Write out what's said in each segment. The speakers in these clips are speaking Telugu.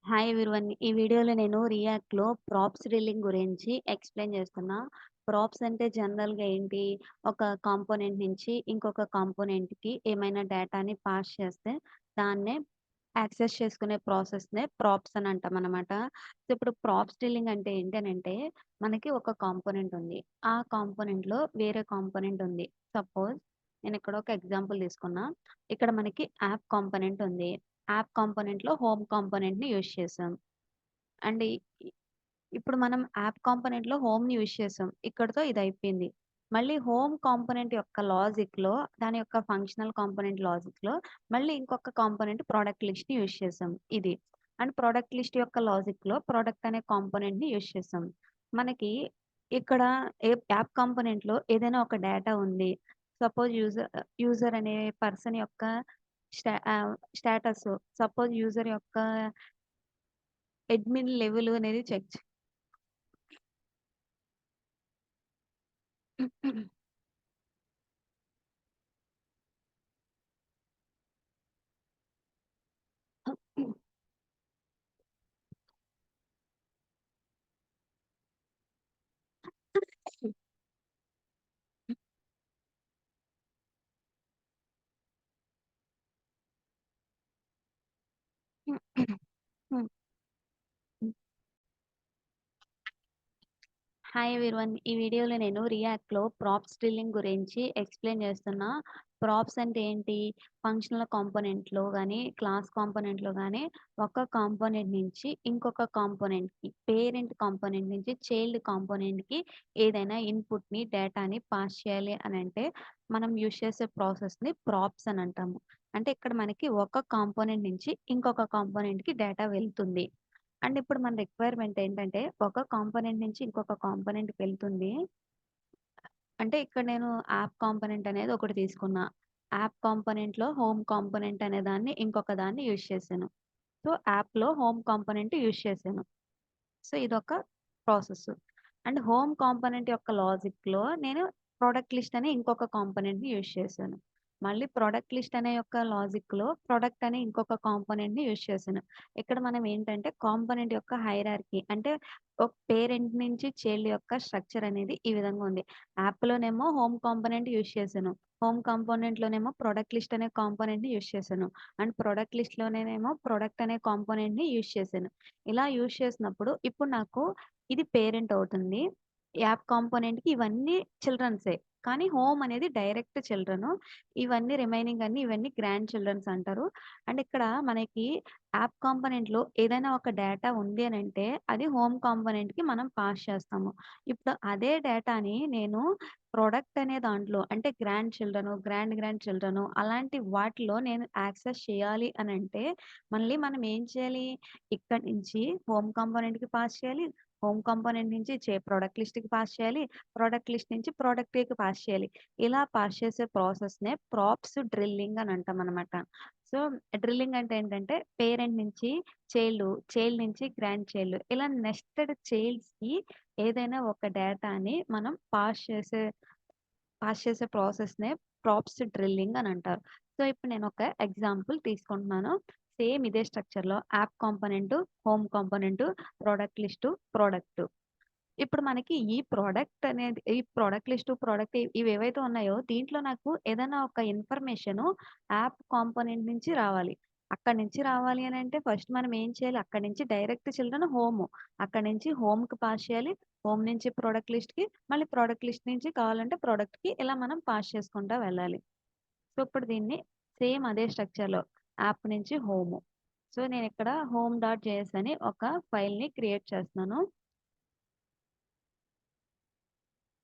Hi everyone. ఈ వీడియోలో నేను రియాక్ట్‌లో ప్రాప్స్ డ్రిల్లింగ్ గురించి ఎక్స్‌ప్లెయిన్ చేస్తున్నా. ప్రాప్స్ అంటే జనరల్‌గా ఏంటి? ఒక కాంపోనెంట్ నుంచి ఇంకొక కాంపోనెంట్‌కి ఏమైనా డేటాని పాస్ చేస్తే దాన్నే యాక్సెస్ చేసుకునే ప్రాసెస్‌నే ప్రాప్స్ అని అంటామనమాట. సో, ఇప్పుడు ప్రాప్స్ డ్రిల్లింగ్ అంటే ఏంటి అనంటే, మనకి ఒక కాంపోనెంట్ ఉంది. ఆ కాంపోనెంట్‌లో వేరే కాంపోనెంట్ ఉంది. సపోజ్ నేనిక్కడ ఒక ఎగ్జాంపుల్ తీసుకున్నా. ఇక్కడ మనకి యాప్ కాంపోనెంట్ ఉంది. యాప్ కాంపోనెంట్‌లో హోమ్ కాంపోనెంట్‌ని యూజ్ చేసాం. అండ్ ఇప్పుడు మనం యాప్ కాంపోనెంట్‌లో హోమ్‌ని యూజ్ చేసాం. ఇక్కడితో ఇదయిపోయింది. మళ్ళీ హోమ్ కాంపోనెంట్ యొక్క లాజిక్‌లో దాని యొక్క ఫంక్షనల్ కాంపోనెంట్ లాజిక్‌లో మళ్ళీ ఇంకొక కాంపోనెంట్ ప్రొడక్ట్ లిస్ట్‌ని యూజ్ చేసాం. ఇది. అండ్ ప్రొడక్ట్ లిస్ట్ యొక్క లాజిక్‌లో ప్రొడక్ట్ అనే కాంపోనెంట్‌ని యూజ్ చేసాం. మనకి ఇక్కడ యాప్ కాంపోనెంట్‌లో ఏదైనా ఒక డేటా ఉంది. సపోజ్ యూజర్ అనే పర్సన్ యొక్క స్టేటస్, సపోజ్ యూజర్ యొక్క అడ్మిన్ లెవెల్ అనేది చెక్ హాయ్ ఎవ్రీవన్. ఈ వీడియోలో నేను రియాక్ట్‌లో ప్రాప్స్ డ్రిల్లింగ్ గురించి ఎక్స్‌ప్లెయిన్ చేస్తున్నా. ప్రాప్స్ అంటే ఏంటి? ఫంక్షనల్ కాంపోనెంట్‌లో గాని, క్లాస్ కాంపోనెంట్‌లో గాని ఒక కాంపోనెంట్ నుంచి ఇంకొక కాంపోనెంట్‌కి, పేరెంట్ కాంపోనెంట్ నుంచి చైల్డ్ కాంపోనెంట్‌కి ఏదైనా ఇన్‌పుట్‌ని, డేటాని పాస్ చేయాలి అనంటే మనం యూజ్ చేసే ప్రాసెస్‌ని ప్రాప్స్ అని అంటాము. అంటే ఇక్కడ మనకి ఒక కాంపోనెంట్ నుంచి ఇంకొక కాంపోనెంట్‌కి డేటా వెళ్తుంది. అండ్ ఇప్పుడు మన రిక్వైర్మెంట్ ఏంటంటే, ఒక కాంపోనెంట్ నుంచి ఇంకొక కాంపోనెంట్‌కి వెళ్తుంది. అంటే ఇక్కడ నేను యాప్ కాంపోనెంట్ అనేది ఒకటి తీసుకున్నా. యాప్ కాంపోనెంట్‌లో హోమ్ కాంపోనెంట్ అనే దాన్ని ఇంకొక దాన్ని యూజ్ చేశాను. సో, యాప్‌లో హోమ్ కాంపోనెంట్ యూజ్ చేశాను. సో, ఇదొక ప్రాసెస్. అండ్ హోమ్ కాంపోనెంట్ యొక్క లాజిక్‌లో నేను ప్రొడక్ట్ లిస్ట్ అనే ఇంకొక కాంపోనెంట్‌ని యూజ్ చేశాను. మళ్ళీ ప్రొడక్ట్ లిస్ట్ అనే యొక్క లాజిక్‌లో ప్రొడక్ట్ అనే ఇంకొక కాంపోనెంట్‌ని యూజ్ చేశాను. ఇక్కడ మనం ఏంటంటే కాంపోనెంట్ యొక్క హైరార్కీ అంటే ఒక పేరెంట్ నుంచి చైల్డ్ యొక్క స్ట్రక్చర్ అనేది ఈ విధంగా ఉంది. యాప్‌లోనేమో హోమ్ కాంపోనెంట్ యూజ్ చేశాను. హోమ్ కాంపోనెంట్‌లోనేమో ప్రొడక్ట్ లిస్ట్ అనే కాంపోనెంట్‌ని యూజ్ చేశాను. అండ్ ప్రొడక్ట్ లిస్ట్‌లోనేమో ప్రొడక్ట్ అనే కాంపోనెంట్‌ని యూజ్ చేశాను. ఇలా యూజ్ చేసినప్పుడు ఇప్పుడు నాకు ఇది పేరెంట్ అవుతుంది. యాప్ కాంపోనెంట్‌కి ఇవన్నీ చిల్డ్రన్సే. కానీ హోమ్ అనేది డైరెక్ట్ చిల్డ్రను. ఇవన్నీ రిమైనింగ్ అన్నీ ఇవన్నీ గ్రాండ్ చిల్డ్రన్స్ అంటారు. అండ్ ఇక్కడ మనకి యాప్ కాంపోనెంట్‌లో ఏదైనా ఒక డేటా ఉంది అనంటే అది హోమ్ కాంపోనెంట్‌కి మనం పాస్ చేస్తాము. ఇప్పుడు అదే డేటాని నేను ప్రొడక్ట్ అనే దాంట్లో అంటే గ్రాండ్ చిల్డ్రను, గ్రాండ్ చిల్డ్రను అలాంటి వాటిలో నేను యాక్సెస్ చేయాలి అనంటే మళ్ళీ మనం ఏం చేయాలి? ఇక్కడి నుంచి హోమ్ కాంపోనెంట్‌కి పాస్ చేయాలి. హోమ్ కాంపోనెంట్ నుంచి ప్రొడక్ట్ లిస్ట్‌కి పాస్ చేయాలి. ప్రొడక్ట్ లిస్ట్ నుంచి ప్రొడక్ట్‌కి పాస్ చేయాలి. ఇలా పాస్ చేసే ప్రాసెస్‌నే ప్రాప్స్ డ్రిల్లింగ్ అని అంటామనమాట. సో, డ్రిల్లింగ్ అంటే ఏంటంటే పేరెంట్ నుంచి చైల్డ్ నుంచి గ్రాండ్ చైల్డ్ ఇలా నెస్టెడ్ చైల్డ్స్‌కి ఏదైనా ఒక డేటాని మనం పాస్ చేసే ప్రాసెస్‌నే ప్రాప్స్ డ్రిల్లింగ్ అని అంటారు. సో, ఇప్పుడు నేను ఒక ఎగ్జాంపుల్ తీసుకుంటున్నాను. సేమ్ ఇదే స్ట్రక్చర్‌లో app component, home component, product list, product. ఇప్పుడు మనకి ఈ ప్రొడక్ట్ లిస్ట్, ప్రొడక్ట్ ఇవేవైతే ఉన్నాయో దీంట్లో నాకు ఏదైనా ఒక ఇన్ఫర్మేషను యాప్ కాంపోనెంట్ నుంచి రావాలి. అక్కడి నుంచి రావాలి అనంటే ఫస్ట్ మనం ఏం చేయాలి? అక్కడి నుంచి డైరెక్ట్ చిల్డ్రన్ హోము. అక్కడి నుంచి హోమ్‌కి పాస్ చేయాలి. హోమ్ నుంచి ప్రొడక్ట్ లిస్ట్‌కి, మళ్ళీ ప్రొడక్ట్ లిస్ట్ నుంచి కావాలంటే ప్రొడక్ట్‌కి ఇలా మనం పాస్ చేసుకుంటా వెళ్ళాలి. సో, ఇప్పుడు దీన్ని సేమ్ అదే స్ట్రక్చర్‌లో యాప్ నుంచి హోము. సో, నేనిక్కడ హోమ్ డాట్ జేఎస్ అని ఒక ఫైల్‌ని క్రియేట్ చేస్తున్నాను.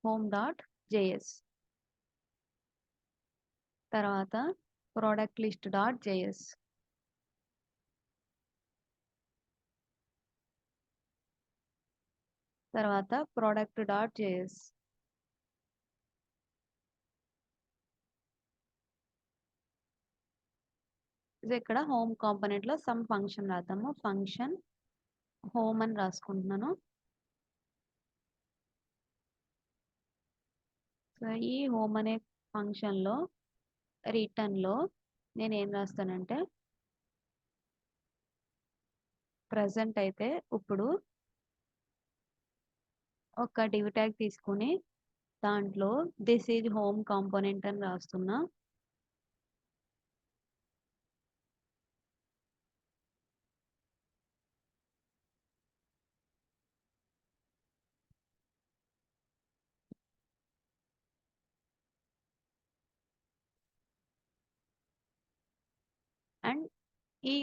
Home dot JS. తర్వాత ప్రొడక్ట్ లిస్ట్ డాట్ జేఎస్. తర్వాత ప్రొడక్ట్ డాట్ జేఎస్. సో, ఇక్కడ హోమ్ కాంపోనెంట్‌లో సమ్ ఫంక్షన్ రాద్దాము. ఫంక్షన్ హోమ్ అని రాసుకుంటున్నాను. సో, ఈ హోమ్ అనే ఫంక్షన్‌లో రిటర్న్‌లో నేనేం రాస్తానంటే ప్రెజెంట్ అయితే ఇప్పుడు ఒక డివ్ ట్యాగ్ తీసుకొని దాంట్లో దిస్ ఈజ్ హోమ్ కాంపోనెంట్ అని రాస్తున్నా. అండ్ ఈ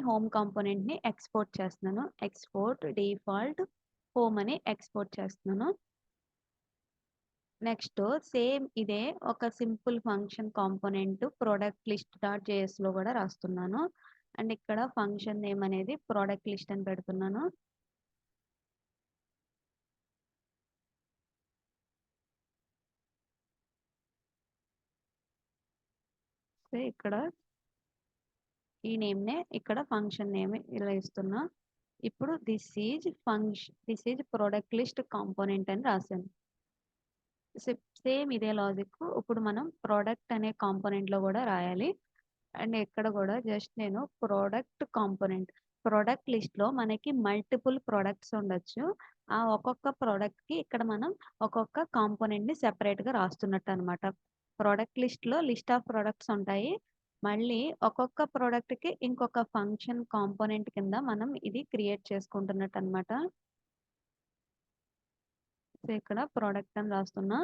హోమ్ కాంపోనెంట్ని ఎక్స్పోర్ట్ చేస్తున్నాను. ఎక్స్పోర్ట్ డిఫాల్ట్ హోమ్ అని ఎక్స్పోర్ట్ చేస్తున్నాను. నెక్స్ట్ సేమ్ ఇదే ఒక simple function component product list dot జేఎస్లో కూడా రాస్తున్నాను. అండ్ ఇక్కడ ఫంక్షన్ నేమ్ అనేది ప్రొడక్ట్ లిస్ట్ అని పెడుతున్నాను. సో ఇక్కడ ఈ నేమ్నే ఇక్కడ ఫంక్షన్ నేమ్ ఇలా ఇస్తున్నా. ఇప్పుడు this is product list component అని రాశాను. సేమ్ ఇదే లాజిక్ ఇప్పుడు మనం ప్రోడక్ట్ అనే కాంపోనెంట్ లో కూడా రాయాలి. అండ్ ఇక్కడ కూడా జస్ట్ నేను ప్రోడక్ట్ లిస్ట్ లో మనకి మల్టిపుల్ ప్రొడక్ట్స్ ఉండొచ్చు. ఆ ఒక్కొక్క ప్రోడక్ట్ కి ఇక్కడ మనం ఒక్కొక్క కాంపోనెంట్ ని సెపరేట్ గా రాస్తున్నట్టు అనమాట. ప్రోడక్ట్ లిస్ట్ లో లిస్ట్ ఆఫ్ ప్రొడక్ట్స్ ఉంటాయి. మళ్ళీ ఒక్కొక్క ప్రోడక్ట్ కి ఇంకొక ఫంక్షన్ కాంపోనెంట్ కింద మనం ఇది క్రియేట్ చేసుకుంటున్నట్టు అనమాట. సో ఇక్కడ ప్రోడక్ట్ అని రాస్తున్నా.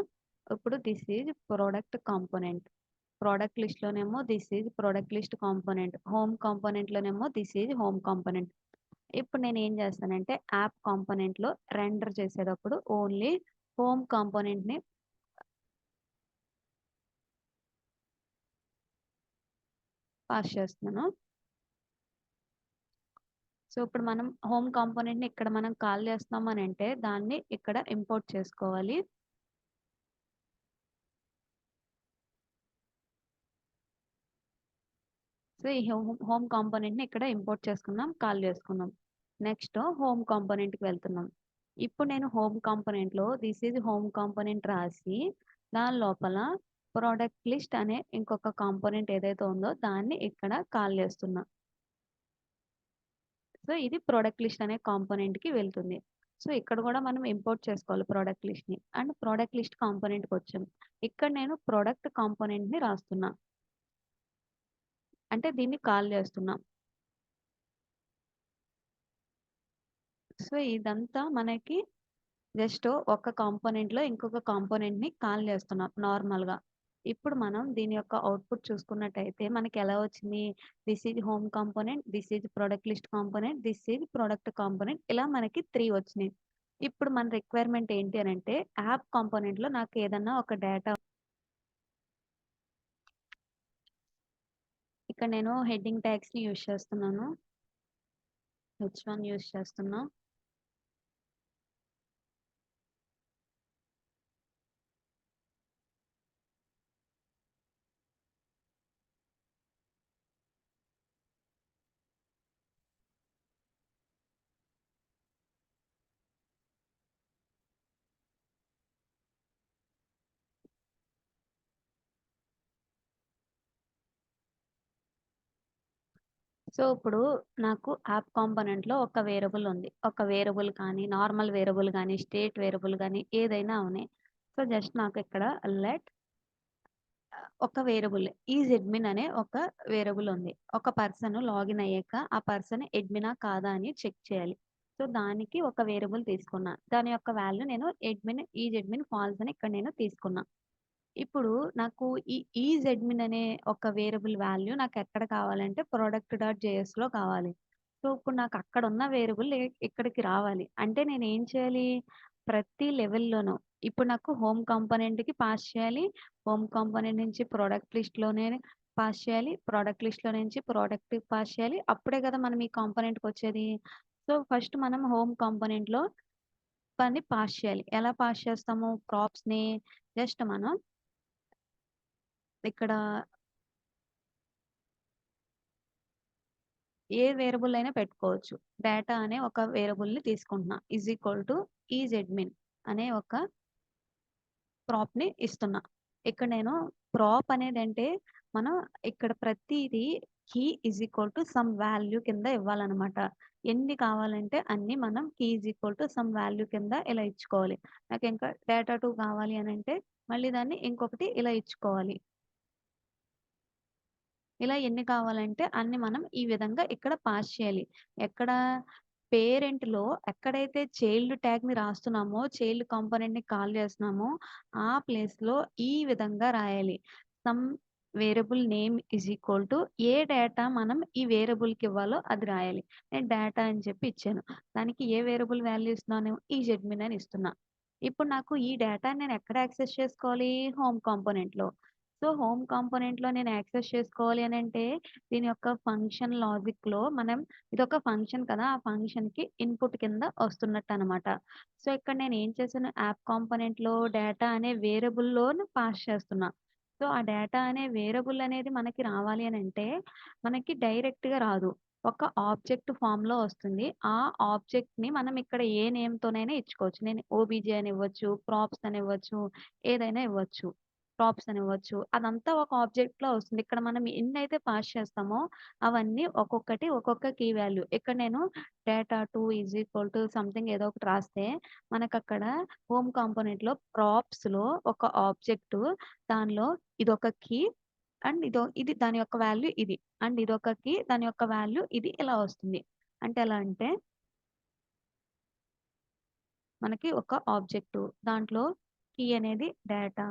ఇప్పుడు this is product component. Product list లోనేమో this is product list component. Home component లోనేమో దిస్ ఈజ్ హోమ్ కాంపోనెంట్. ఇప్పుడు నేను ఏం చేస్తానంటే యాప్ కాంపోనెంట్ లో రెండర్ చేసేటప్పుడు ఓన్లీ హోమ్ కాంపోనెంట్ ని పాస్ చేస్తున్నాను. సో ఇప్పుడు మనం హోమ్ కాంపోనెంట్ ని ఇక్కడ మనం కాల్ చేస్తున్నాం అని అంటే దాన్ని ఇక్కడ ఇంపోర్ట్ చేసుకోవాలి. సో ఈ హోమ్ కాంపోనెంట్ ని ఇక్కడ ఇంపోర్ట్ చేసుకున్నాం, కాల్ చేసుకున్నాం. నెక్స్ట్ హోమ్ కాంపోనెంట్ కి వెళ్తున్నాం. ఇప్పుడు నేను హోమ్ కాంపోనెంట్ లో దిస్ ఈజ్ హోమ్ కాంపోనెంట్ రాసి దాని లోపల ప్రోడక్ట్ లిస్ట్ అనే ఇంకొక కాంపోనెంట్ ఏదైతే ఉందో దాన్ని ఇక్కడ కాల్ చేస్తున్నా. సో ఇది ప్రోడక్ట్ లిస్ట్ అనే కాంపోనెంట్ కి వెళ్తుంది. సో ఇక్కడ కూడా మనం ఇంపోర్ట్ చేసుకోవాలి ప్రోడక్ట్ లిస్ట్ ని. అండ్ ప్రోడక్ట్ లిస్ట్ కాంపోనెంట్ కి వచ్చాం. ఇక్కడ నేను ప్రోడక్ట్ కాంపోనెంట్ ని రాస్తున్నా, అంటే దీన్ని కాల్ చేస్తున్నా. సో ఇదంతా మనకి జస్ట్ ఒక కాంపోనెంట్ లో ఇంకొక కాంపోనెంట్ ని కాల్ చేస్తున్నాం నార్మల్ గా. ఇప్పుడు మనం దీని యొక్క అవుట్పుట్ చూసుకున్నట్టయితే మనకి ఎలా వచ్చింది? This is home component, this is product list component, this is product component, ఇలా మనకి 3 వచ్చినాయి. ఇప్పుడు మన రిక్వైర్మెంట్ ఏంటి అని అంటే యాప్ కాంపోనెంట్ లో నాకు ఏదన్నా ఒక డేటా, ఇక్కడ నేను హెడ్డింగ్ ట్యాగ్స్ ని యూజ్ చేస్తున్నాను. H1 యూజ్ చేస్తున్నా. సో ఇప్పుడు నాకు యాప్ కాంపోనెంట్ లో ఒక వేరియబుల్ ఉంది. ఒక వేరియబుల్ కానీ నార్మల్ వేరియబుల్ కానీ స్టేట్ వేరియబుల్ కానీ ఏదైనా ఉన్నాయి. సో జస్ట్ నాకు ఇక్కడ లెట్ ఒక వేరియబుల్ ఈజ్ అడ్మిన్ అనే ఒక వేరియబుల్ ఉంది. ఒక పర్సన్ లాగిన్ అయ్యాక ఆ పర్సన్ అడ్మినా కాదా అని చెక్ చేయాలి. సో దానికి ఒక వేరియబుల్ తీసుకున్నా. దాని యొక్క వాల్యూ నేను ఈజ్ అడ్మిన్ ఫాల్స్ అని ఇక్కడ నేను తీసుకున్నా. ఇప్పుడు నాకు ఈ ఈజ్ అడ్మిన్ అనే ఒక వేరియబుల్ వాల్యూ నాకు ఎక్కడ కావాలంటే ప్రొడక్ట్ డాట్ జేఎస్లో కావాలి. సో ఇప్పుడు నాకు అక్కడ ఉన్న వేరియబుల్ ఇక్కడికి రావాలి అంటే నేను ఏం చేయాలి? ప్రతి లెవెల్లోనూ ఇప్పుడు నాకు హోమ్ కాంపోనెంట్కి పాస్ చేయాలి. హోమ్ కాంపోనెంట్ నుంచి ప్రోడక్ట్ లిస్ట్లోనే పాస్ చేయాలి. ప్రోడక్ట్ లిస్ట్లో నుంచి ప్రోడక్ట్ పాస్ చేయాలి. అప్పుడే కదా మనం ఈ కాంపోనెంట్కి వచ్చేది. సో ఫస్ట్ మనం హోమ్ కాంపోనెంట్లో పని పాస్ చేయాలి. ఎలా పాస్ చేస్తాము? ప్రాప్స్ని జస్ట్ మనం ఇక్కడ ఏ వేరియబుల్ అయినా పెట్టుకోవచ్చు. డేటా అనే ఒక వేరియబుల్ని తీసుకుంటున్నా. Is equal to is admin అనే ఒక ప్రాప్ ని ఇస్తున్నా. ఇక్కడ నేను ప్రాప్ అనేది అంటే మనం ఇక్కడ ప్రతిదీ key is equal to some value కింద ఇవ్వాలనమాట. ఎన్ని కావాలంటే అన్ని మనం key is equal to some value కింద ఇలా ఇచ్చుకోవాలి. నాకు ఇంకా డేటా 2 కావాలి అనంటే మళ్ళీ దాన్ని ఇంకొకటి ఇలా ఇచ్చుకోవాలి. ఇలా ఎన్ని కావాలంటే అన్ని మనం ఈ విధంగా ఇక్కడ పాస్ చేయాలి. ఎక్కడ పేరెంట్‌లో ఎక్కడైతే చైల్డ్ ట్యాగ్‌ని రాస్తున్నామో, చైల్డ్ కాంపోనెంట్‌ని కాల్ చేస్తున్నామో, ఆ ప్లేస్‌లో ఈ విధంగా రాయాలి. Some variable name is equal to A data మనం ఈ వేరియబుల్‌కి ఇవ్వాలో అది రాయాలి. నేను డేటా అని చెప్పి ఇచ్చాను. దానికి ఏ వేరియబుల్ వాల్యూ ఇస్తున్నాను? ఈ జెడ్మిన్ అని ఇస్తున్నా. ఇప్పుడు నాకు ఈ డేటాని నేను ఎక్కడ యాక్సెస్ చేసుకోవాలి? హోమ్ కాంపోనెంట్‌లో. సో, హోమ్ కాంపోనెంట్‌లో నేను యాక్సెస్ చేసుకోవాలి అనంటే, దీని యొక్క ఫంక్షన్ లాజిక్‌లో మనం ఇదొక ఫంక్షన్ కదా! ఆ ఫంక్షన్‌కి ఇన్‌పుట్ కింద వస్తున్నట్టనమాట. సో, ఇక్కడ నేను ఏం చేశాను, యాప్ కాంపోనెంట్‌లో డేటా అనే వేరియబుల్‌లోని పాస్ చేస్తున్నా. సో, ఆ డేటా అనే వేరియబుల్ అనేది మనకి రావాలి అనంటే, మనకి డైరెక్ట్‌గా రాదు. ఒక ఆబ్జెక్ట్ ఫార్మ్‌లో వస్తుంది. ఆ ఆబ్జెక్ట్‌ని మనం ఇక్కడ ఏ నేమ్‌తోనైనా ఇచ్చుకోవచ్చు. నేను ఓబీజే అని ఇవ్వచ్చు, ప్రాప్స్ అని ఇవ్వచ్చు, ఏదైనా ఇవ్వచ్చు. ప్రాప్స్ అని ఇవ్వచ్చు. అదంతా ఒక ఆబ్జెక్ట్‌లో వస్తుంది. ఇక్కడ మనం ఎన్నైతే పాస్ చేస్తామో అవన్నీ ఒక్కొక్కటి ఒక్కొక్క కీ వాల్యూ. ఇక్కడ నేను data 2 is equal to something ఏదో ఒకటి రాస్తే మనకక్కడ హోమ్ కాంపోనెంట్‌లో ప్రాప్స్‌లో ఒక ఆబ్జెక్టు దానిలో ఇదొక కీ అండ్ ఇది దాని యొక్క వాల్యూ ఇది. అండ్ ఇదొక కీ దాని యొక్క వాల్యూ ఇది ఇలా వస్తుంది. అంటే ఎలా అంటే మనకి ఒక ఆబ్జెక్టు. దాంట్లో కీ అనేది డేటా.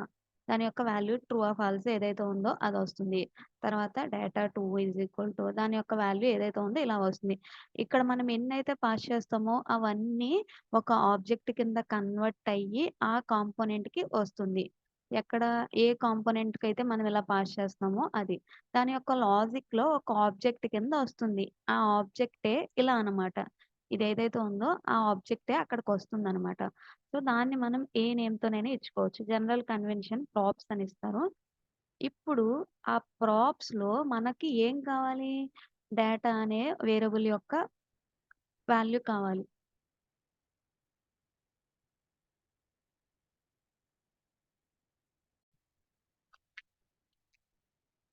దాని యొక్క వాల్యూ ట్రూ ఆర్ ఫాల్స్ ఏదైతే ఉందో అదొస్తుంది. తర్వాత డేటా 2 ఈజ్ ఈక్వల్ టు దాని యొక్క వాల్యూ ఏదైతే ఉందో ఇలా వస్తుంది. ఇక్కడ మనం ఎన్నైతే పాస్ చేస్తామో అవన్నీ ఒక ఆబ్జెక్ట్ కింద కన్వర్ట్ అయ్యి ఆ కాంపోనెంట్‌కి వస్తుంది. ఎక్కడ ఏ కాంపోనెంట్‌కైతే మనం ఇలా పాస్ చేస్తున్నామో అది. దాని యొక్క లాజిక్‌లో ఒక ఆబ్జెక్ట్ కింద వస్తుంది. ఆ ఆబ్జెక్టే ఇలా అనమాట. ఇదేదైతే ఉందో ఆ ఆబ్జెక్టే అక్కడికొస్తుందనమాట. సో, దాన్ని మనం ఏ నేమ్‌తోనైనా ఇచ్చుకోవచ్చు. జనరల్ కన్వెన్షన్ ప్రాప్స్ అని ఇస్తారు. ఇప్పుడు ఆ ప్రాప్స్‌లో మనకి ఏం కావాలి? డేటా అనే వేరియబుల్ యొక్క వాల్యూ కావాలి.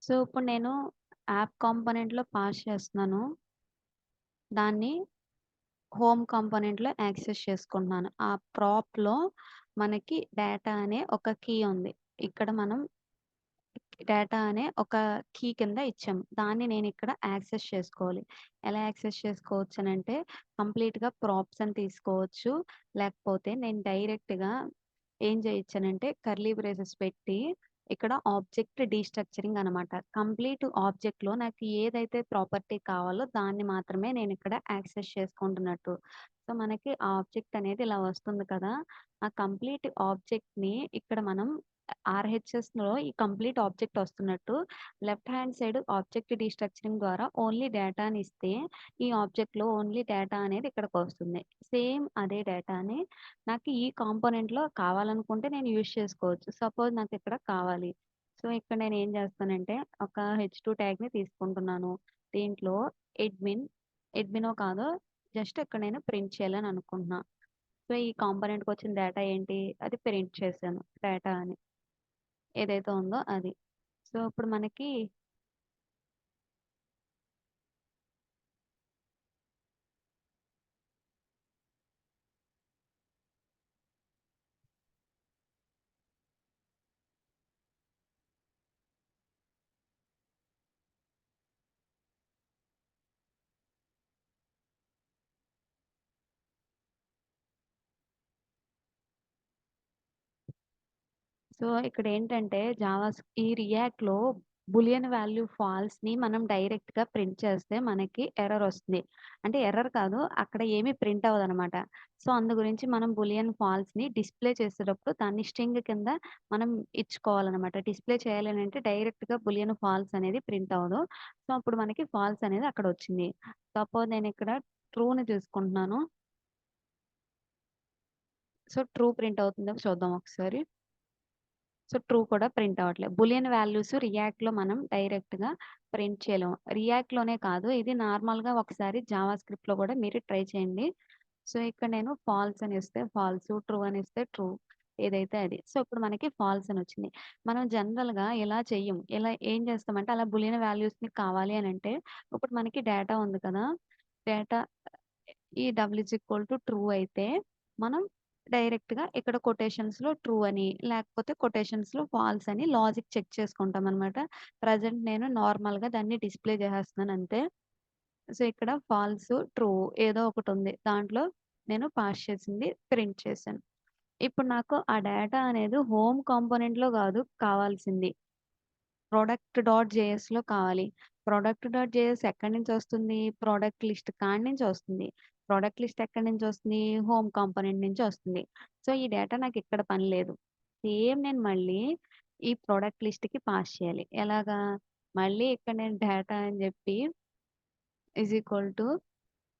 సో, ఇప్పుడు నేను యాప్ కాంపోనెంట్‌లో పాస్ చేస్తున్నాను. దాన్ని హోమ్ కాంపోనెంట్‌లో యాక్సెస్ చేసుకుంటున్నాను. ఆ ప్రాప్‌లో మనకి డేటా అనే ఒక కీ ఉంది. ఇక్కడ మనం డేటా అనే ఒక కీ కింద ఇచ్చాము. దాన్ని నేనిక్కడ యాక్సెస్ చేసుకోవాలి. ఎలా యాక్సెస్ చేసుకోవచ్చనంటే, కంప్లీట్‌గా ప్రాప్స్ అని తీసుకోవచ్చు. లేకపోతే నేను డైరెక్ట్‌గా ఏం చేయొచ్చనంటే, కర్లీ బ్రేసెస్ పెట్టి ఇక్కడ ఆబ్జెక్ట్ డీస్ట్రక్చరింగ్ అనమాట. కంప్లీట్ ఆబ్జెక్ట్‌లో నాకు ఏదైతే ప్రాపర్టీ కావాలో దాన్ని మాత్రమే నేనిక్కడ యాక్సెస్ చేసుకుంటున్నట్టు. సో, మనకి ఆ ఆబ్జెక్ట్ అనేది ఇలా వస్తుంది కదా! ఆ కంప్లీట్ ఆబ్జెక్ట్‌ని ఇక్కడ మనం ఆర్‌హెచ్‌ఎస్‌లో ఈ కంప్లీట్ ఆబ్జెక్ట్ వస్తున్నట్టు left hand side object destructuring ద్వారా ఓన్లీ డేటాని ఇస్తే, ఈ ఆబ్జెక్ట్‌లో ఓన్లీ డేటా అనేది ఇక్కడికొస్తుంది. సేమ్ అదే డేటాని నాకు ఈ కాంపోనెంట్‌లో కావాలనుకుంటే నేను యూజ్ చేసుకోవచ్చు. సపోజ్ నాకిక్కడ కావాలి. సో, ఇక్కడ నేనేం చేస్తానంటే ఒక హెచ్2 ట్యాగ్‌ని తీసుకుంటున్నాను. దీంట్లో అడ్మిన్, అడ్మినో కాదో జస్ట్ ఇక్కడ నేను ప్రింట్ చేయాలని అనుకుంటున్నా. సో, ఈ కాంపోనెంట్‌కొచ్చిన డేటా ఏంటి? అది ప్రింట్ చేశాను డేటా అని. ఏదైతే ఉందో అది. సో, ఇప్పుడు మనకి సో, ఇక్కడేంటంటే ఈ రియాక్ట్‌లో బూలియన్ వాల్యూ ఫాల్స్‌ని మనం డైరెక్ట్‌గా ప్రింట్ చేస్తే మనకి ఎర్రర్ వస్తుంది. అంటే ఎర్రర్ కాదు, అక్కడ ఏమి ప్రింట్ అవ్వదనమాట. సో, అందు గురించి మనం బూలియన్ ఫాల్స్‌ని డిస్‌ప్లే చేసేటప్పుడు దాన్ని స్ట్రింగ్ కింద మనం ఇచ్చుకోవాలనమాట. డిస్‌ప్లే చేయాలి అనంటే డైరెక్ట్‌గా బూలియన్ ఫాల్స్ అనేది ప్రింట్ అవ్వదు. సో, అప్పుడు మనకి ఫాల్స్ అనేది అక్కడొచ్చింది. సపోజ్ నేనిక్కడ ట్రూని తీసుకుంటున్నాను. సో, ట్రూ ప్రింట్ అవుతుందో చూద్దాం ఒకసారి. సో, ట్రూ కూడా ప్రింట్ అవ్వట్లేదు. బూలియన్ వాల్యూస్ రియాక్ట్‌లో మనం డైరెక్ట్‌గా ప్రింట్ చేయలేం. రియాక్ట్‌లోనే కాదు, ఇది నార్మల్‌గా ఒకసారి జావాస్క్రిప్ట్‌లో కూడా మీరు ట్రై చేయండి. సో, ఇక్కడ నేను ఫాల్స్ అని ఇస్తే ఫాల్స్, ట్రూ అని ఇస్తే ట్రూ. ఏదైతే అది. సో, ఇప్పుడు మనకి ఫాల్స్ అనొచ్చింది. మనం జనరల్‌గా ఇలా చెయ్యం. ఇలా ఏం చేస్తామంటే అలా బూలియన్ వాల్యూస్‌ని కావాలి అనంటే ఇప్పుడు మనకి డేటా ఉంది కదా! డేటా ఈ ట్రూ అయితే మనం డైరెక్ట్‌గా ఇక్కడ కొటేషన్స్‌లో ట్రూ అని, లేకపోతే కొటేషన్స్‌లో ఫాల్స్ అని లాజిక్ చెక్ చేసుకుంటామనమాట. ప్రెజెంట్ నేను నార్మల్‌గా దాన్ని డిస్‌ప్లే చేసేస్తున్నాను అంతే. సో, ఇక్కడ ఫాల్స్, ట్రూ ఏదో ఒకటుంది. దాంట్లో నేను పాస్ చేసింది ప్రింట్ చేశాను. ఇప్పుడు నాకు ఆ డేటా అనేది హోమ్ కాంపోనెంట్‌లో గాదు కావాల్సింది. ప్రొడక్ట్ డాట్ జేఎస్‌లో కావాలి. ప్రొడక్ట్ డాట్ జేఎస్ ఎక్కడి నుంచొస్తుంది? ప్రొడక్ట్ లిస్ట్ కాడి నుంచొస్తుంది. ప్రొడక్ట్ లిస్ట్ ఎక్కడి నుంచొస్తుంది? హోమ్ కాంపోనెంట్ నుంచి వస్తుంది. సో, ఈ డేటా నాకిక్కడ పని లేదు. సేమ్ నేను మళ్ళీ ఈ ప్రొడక్ట్ లిస్ట్‌కి పాస్ చేయాలి. ఎలాగా? మళ్ళీ ఇక్కడ నేను డేటా అని జెప్పి ఈజ్ ఈక్వల్ టు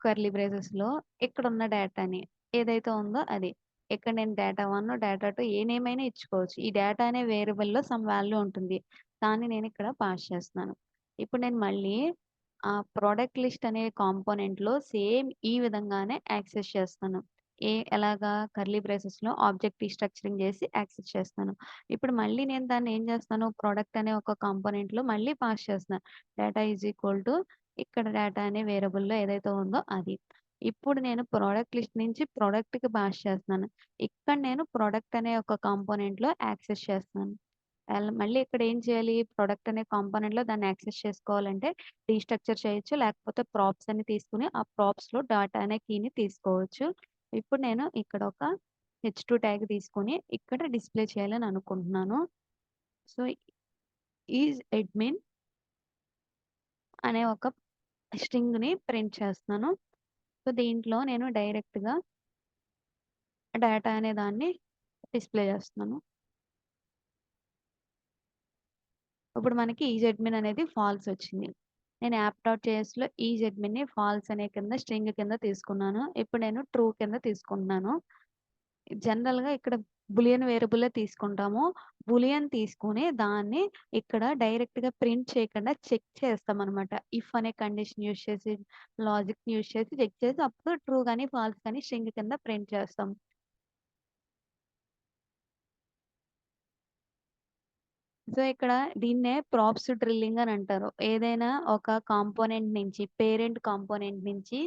కర్లీ బ్రేసెస్‌లో ఇక్కడున్న డేటాని ఏదైతే ఉందో అది. ఇక్కడ నేను డేటా 1, డేటా 2 ఏ నేమ్ అయినా ఇచ్చుకోవచ్చు. ఈ డేటా అనే వేరియబుల్‌లో సమ్ వాల్యూ ఉంటుంది. దాన్ని నేనిక్కడ పాస్ చేస్తున్నాను. ఇప్పుడు నేను మళ్ళీ ప్రొడక్ట్ లిస్ట్ అనే కాంపోనెంట్‌లో సేమ్ ఈ విధంగానే యాక్సెస్ చేస్తాను. ఎలాగా కర్లీ బ్రేసెస్‌లో ఆబ్జెక్ట్ రీస్ట్రక్చరింగ్ చేసి యాక్సెస్ చేస్తాను. ఇప్పుడు మళ్ళీ నేను దాన్ని ఏం చేస్తాను ప్రొడక్ట్ అనే ఒక కాంపోనెంట్‌లో మళ్ళీ పాస్ చేస్తున్నాను. డేటా ఈజ్ ఈక్వల్ టు ఇక్కడ డేటా అనే వేరియబుల్‌లో ఏదైతే ఉందో అది. ఇప్పుడు నేను ప్రొడక్ట్ లిస్ట్ నుంచి ప్రొడక్ట్‌కి పాస్ చేస్తున్నాను. ఇక్కడ నేను ప్రొడక్ట్ అనే ఒక కాంపోనెంట్‌లో యాక్సెస్ చేస్తున్నాను. మళ్ళీ ఇక్కడ ఏం చేయాలి? ప్రొడక్ట్ అనే కాంపోనెంట్‌లో దాన్ని యాక్సెస్ చేసుకోవాలంటే డీస్ట్రక్చర్ చేయొచ్చు. లేకపోతే ప్రాప్స్ అని తీసుకొని ఆ ప్రాప్స్‌లో డాటా అనే కీని తీసుకోవచ్చు. ఇప్పుడు నేను ఇక్కడ ఒక హెచ్2 ట్యాగ్ తీసుకొని ఇక్కడ డిస్‌ప్లే చేయాలని అనుకుంటున్నాను. సో, ఈజ్ అడ్మిన్ అనే ఒక స్ట్రింగ్‌ని ప్రింట్ చేస్తున్నాను. సో, దీంట్లో నేను డైరెక్ట్‌గా డేటా అనే దాన్ని డిస్‌ప్లే చేస్తున్నాను. ఇప్పుడు మనకి ఈజెడ్మిన్ అనేది ఫాల్స్ వచ్చింది. నేను యాప్.jsలో ఈజెడ్మిన్‌ని ఫాల్స్ అనే కింద స్ట్రింగ్ కింద తీసుకున్నాను. ఇప్పుడు నేను ట్రూ కింద తీసుకుంటున్నాను. జనరల్‌గా ఇక్కడ బూలియన్ వేరియబులే తీసుకుంటాము. బూలియన్ తీసుకొని దాన్ని ఇక్కడ డైరెక్ట్‌గా ప్రింట్ చేయకుండా చెక్ చేస్తామనమాట. ఇఫ్ అనే కండిషన్ యూజ్ చేసి, లాజిక్‌ని యూజ్ చేసి చెక్ చేసి అప్పుడు ట్రూ గాని, ఫాల్స్ గాని స్ట్రింగ్ కింద ప్రింట్ చేస్తాం. సో, ఇక్కడ దీన్నే ప్రాప్స్ డ్రిల్లింగ్ అని అంటారు. ఏదైనా ఒక కాంపోనెంట్ నుంచి పేరెంట్ కాంపోనెంట్ నుంచి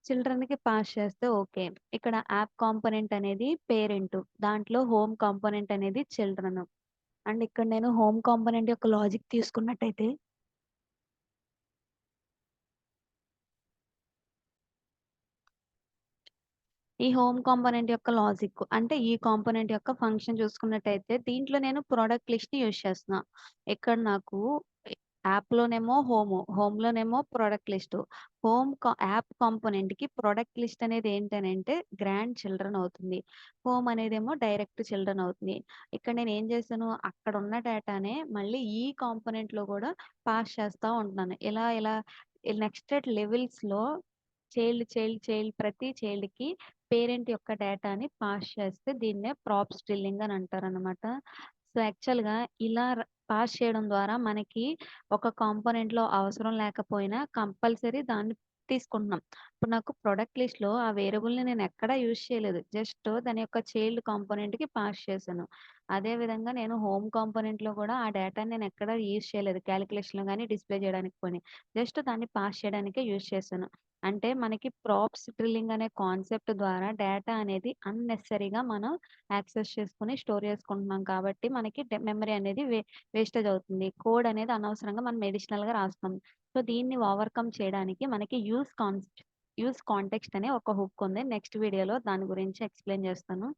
చిల్డ్రన్‌కి పాస్ చేస్తే ఓకే. ఇక్కడ యాప్ కాంపోనెంట్ అనేది పేరెంటు. దాంట్లో హోమ్ కాంపోనెంట్ అనేది చిల్డ్రన్. అండ్ ఇక్కడ నేను హోమ్ కాంపోనెంట్ యొక్క లాజిక్ తీసుకున్నట్టయితే ఈ హోమ్ కాంపోనెంట్ యొక్క లాజిక్ అంటే ఈ కాంపోనెంట్ యొక్క ఫంక్షన్ చూసుకున్నట్టయితే దీంట్లో నేను ప్రొడక్ట్ లిస్ట్‌ని యూజ్ చేస్తున్నా. ఇక్కడ నాకు యాప్‌లోనేమో హోమ్‌లోనేమో ప్రొడక్ట్ లిస్టు. యాప్ కాంపోనెంట్‌కి ప్రొడక్ట్ లిస్ట్ అనేది ఏంటనంటే గ్రాండ్ చిల్డ్రన్ అవుతుంది. హోమ్ అనేదేమో డైరెక్ట్ చిల్డ్రన్ అవుతుంది. ఇక్కడ నేను ఏం చేశాను అక్కడున్న డేటానే మళ్ళీ ఈ కాంపోనెంట్‌లో కూడా పాస్ చేస్తా ఉంటున్నాను. ఇలా నెక్స్టెడ్ లెవెల్స్‌లో చైల్డ్ ప్రతి చైల్డ్‌కి పేరెంట్ యొక్క డేటాని పాస్ చేస్తే దీన్నే ప్రాప్స్ డ్రిల్లింగ్ అని అంటారనమాట. సో, యాక్చువల్‌గా ఇలా పాస్ చేయడం ద్వారా మనకి ఒక కాంపోనెంట్‌లో అవసరం లేకపోయినా కంపల్సరీ దాన్ని తీసుకుంటున్నాం. ఇప్పుడు నాకు ప్రొడక్ట్ లిస్ట్‌లో ఆ వేరియబుల్‌ని నేను ఎక్కడా యూజ్ చేయలేదు. జస్ట్ దాని యొక్క చైల్డ్ కాంపోనెంట్‌కి పాస్ చేశాను. అదే విధంగా నేను హోమ్ కాంపోనెంట్‌లో కూడా ఆ డేటాని నేను ఎక్కడా యూజ్ చేయలేదు. కాలిక్యులేషన్‌లో గాని, డిస్‌ప్లే చేయడానికి పోనీ. జస్ట్ దాన్ని పాస్ చేయడానికే యూజ్ చేశాను. అంటే మనకి ప్రాప్స్ డ్రిల్లింగ్ అనే కాన్సెప్ట్ ద్వారా డేటా అనేది అన్నెసెసరీగా మనం యాక్సెస్ చేసుకొని స్టోర్ చేసుకుంటున్నాం కాబట్టి మనకి మెమరీ అనేది వేస్టేజ్ అవుతుంది. కోడ్ అనేది అనవసరంగా మనం అడిషనల్‌గా రాస్తాం. సో, దీన్ని ఓవర్‌కమ్ చేయడానికి మనకి యూజ్ కాంటెక్స్ట్ అనే ఒక హుక్ ఉంది. నెక్స్ట్ వీడియోలో దాని గురించి ఎక్స్‌ప్లెయిన్ చేస్తాను.